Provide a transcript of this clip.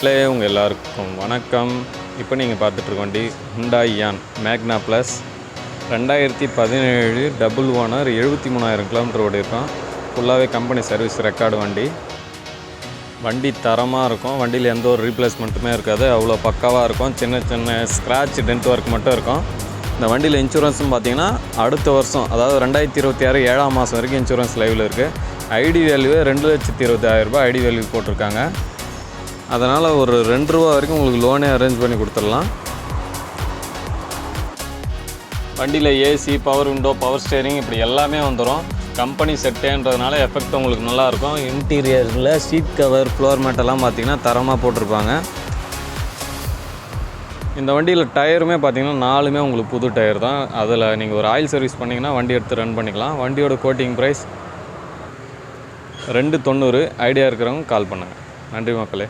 உங்கள் எல்லாருக்கும் வணக்கம். இப்போ நீங்கள் பார்த்துட்ருக்க வண்டி Hyundai Ion மேக்னா ப்ளஸ் 2017 டபுள் ஓனர் 73,000 கிலோமீட்டர் ஓடிருக்கோம். ஃபுல்லாகவே கம்பெனி சர்வீஸ் ரெக்கார்டு வண்டி தரமாக இருக்கும். வண்டியில் எந்த ஒரு ரீப்ளேஸ்மெண்ட்டுமே இருக்காது, அவ்வளோ பக்காவாக இருக்கும். சின்ன சின்ன ஸ்க்ராட்ச் டென்ட் ஒர்க் மட்டும் இருக்கும். இந்த வண்டியில் இன்சூரன்ஸும் பார்த்திங்கன்னா அடுத்த வருஷம், அதாவது 2026 7ஆம் மாதம் வரைக்கும் இன்சூரன்ஸ் லைவில் இருக்குது. ஐடி வேல்யூவே 2,20,000 ரூபாய் ஐடி வேல்யூ போட்டிருக்காங்க. அதனால் ஒரு ₹2 வரைக்கும் உங்களுக்கு லோனே அரேஞ்ச் பண்ணி கொடுத்துடலாம். வண்டியில் AC, power window, power steering இப்படி எல்லாமே வந்துடும். கம்பெனி செட்டேன்றதுனால எஃபெக்ட் உங்களுக்கு நல்லாயிருக்கும். இன்டீரியரில் சீட் கவர், ஃப்ளோர் மேட்டெல்லாம் பார்த்திங்கன்னா தரமாக போட்டிருப்பாங்க. இந்த வண்டியில் டயருமே பார்த்திங்கன்னா 4மே உங்களுக்கு புது டயர் தான். அதில் நீங்கள் ஒரு ஆயில் சர்வீஸ் பண்ணிங்கன்னா வண்டி எடுத்து ரன் பண்ணிக்கலாம். வண்டியோட கோட்டிங் ப்ரைஸ் 290. ஐடியா இருக்கிறவங்க கால் பண்ணுங்கள். நன்றி மக்களே.